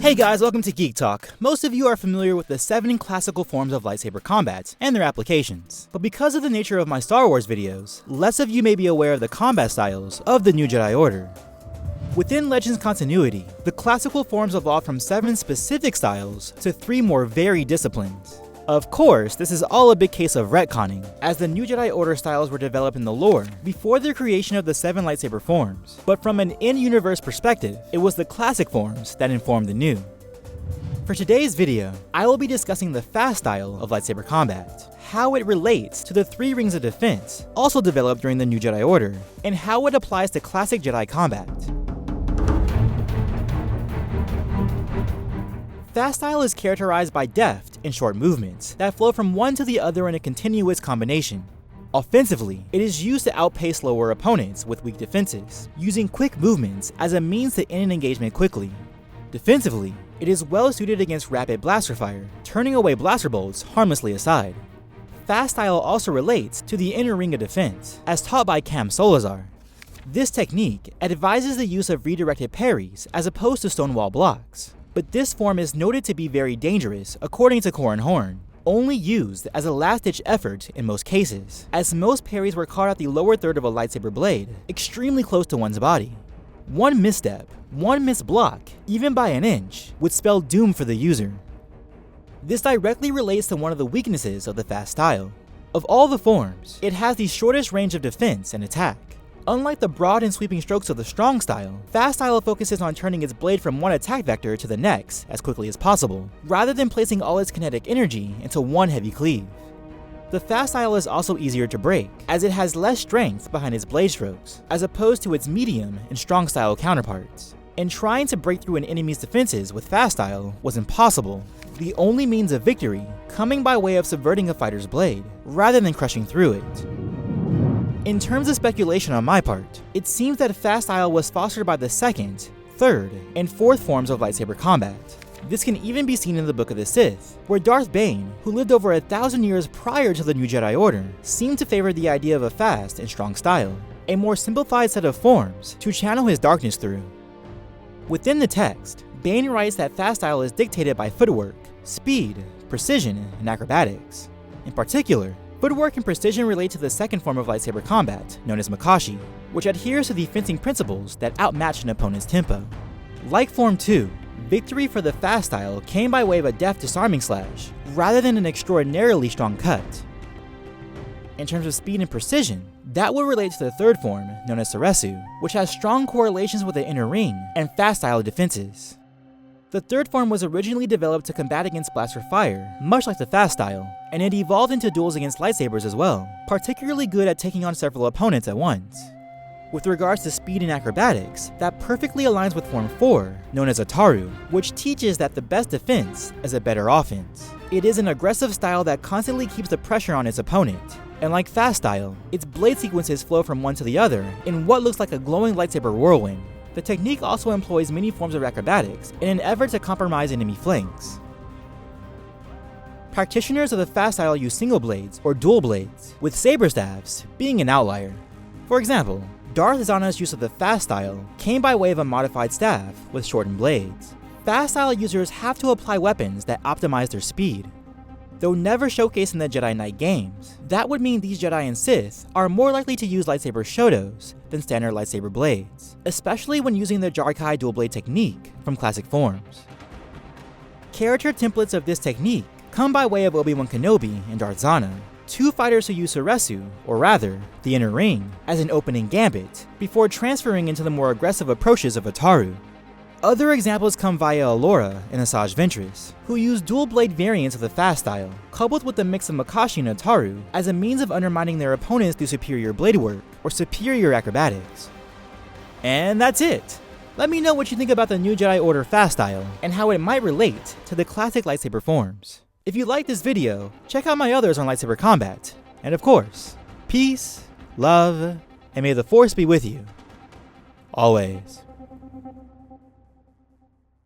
Hey guys, welcome to Geek Talk. Most of you are familiar with the 7 classical forms of lightsaber combat and their applications. But because of the nature of my Star Wars videos, less of you may be aware of the combat styles of the new Jedi Order. Within Legends continuity, the classical forms evolved from 7 specific styles to 3 more varied disciplines. Of course, this is all a big case of retconning, as the new Jedi Order styles were developed in the lore before the creation of the 7 lightsaber forms, but from an in-universe perspective, it was the classic forms that informed the new. For today's video, I will be discussing the fast style of lightsaber combat, how it relates to the 3 rings of defense, also developed during the new Jedi Order, and how it applies to classic Jedi combat. Fast style is characterized by deft and short movements that flow from one to the other in a continuous combination. Offensively, it is used to outpace slower opponents with weak defenses, using quick movements as a means to end an engagement quickly. Defensively, it is well suited against rapid blaster fire, turning away blaster bolts harmlessly aside. Fast style also relates to the inner ring of defense, as taught by Cam Solazar. This technique advises the use of redirected parries as opposed to stonewall blocks. But this form is noted to be very dangerous according to Corran Horn, only used as a last-ditch effort in most cases, as most parries were caught at the lower third of a lightsaber blade, extremely close to one's body. One misstep, one missed block, even by an inch, would spell doom for the user. This directly relates to one of the weaknesses of the fast style. Of all the forms, it has the shortest range of defense and attack. Unlike the broad and sweeping strokes of the strong style, fast style focuses on turning its blade from one attack vector to the next as quickly as possible, rather than placing all its kinetic energy into one heavy cleave. The fast style is also easier to break, as it has less strength behind its blade strokes, as opposed to its medium and strong style counterparts. And trying to break through an enemy's defenses with fast style was impossible, the only means of victory coming by way of subverting a fighter's blade, rather than crushing through it. In terms of speculation on my part, it seems that fast style was fostered by the 2nd, 3rd, and 4th forms of lightsaber combat. This can even be seen in the Book of the Sith, where Darth Bane, who lived over 1,000 years prior to the new Jedi Order, seemed to favor the idea of a fast and strong style, a more simplified set of forms to channel his darkness through. Within the text, Bane writes that fast style is dictated by footwork, speed, precision, and acrobatics. In particular, footwork and precision relate to the 2nd form of lightsaber combat, known as Makashi, which adheres to the fencing principles that outmatch an opponent's tempo. Like Form 2, victory for the fast style came by way of a deft disarming slash, rather than an extraordinarily strong cut. In terms of speed and precision, that will relate to the 3rd form, known as Soresu, which has strong correlations with the inner ring and fast style defenses. The 3rd form was originally developed to combat against blaster fire, much like the fast style, and it evolved into duels against lightsabers as well, particularly good at taking on several opponents at once. With regards to speed and acrobatics, that perfectly aligns with Form 4, known as Ataru, which teaches that the best defense is a better offense. It is an aggressive style that constantly keeps the pressure on its opponent, and like fast style, its blade sequences flow from one to the other in what looks like a glowing lightsaber whirlwind. The technique also employs many forms of acrobatics in an effort to compromise enemy flanks. Practitioners of the fast style use single blades or dual blades, with saber staffs being an outlier. For example, Darth Zana's use of the fast style came by way of a modified staff with shortened blades. Fast style users have to apply weapons that optimize their speed. Though never showcased in the Jedi Knight games, that would mean these Jedi and Sith are more likely to use lightsaber shotos than standard lightsaber blades, especially when using the Jarkai dual blade technique from classic forms. Character templates of this technique come by way of Obi-Wan Kenobi and Darth Zana, 2 fighters who use Soresu, or rather, the inner ring, as an opening gambit, before transferring into the more aggressive approaches of Ataru. Other examples come via Alora and Asajj Ventress, who use dual blade variants of the fast style, coupled with a mix of Makashi and Ataru as a means of undermining their opponents through superior blade work or superior acrobatics. And that's it! Let me know what you think about the new Jedi Order fast style and how it might relate to the classic lightsaber forms. If you liked this video, check out my others on lightsaber combat. And of course, peace, love, and may the Force be with you. Always.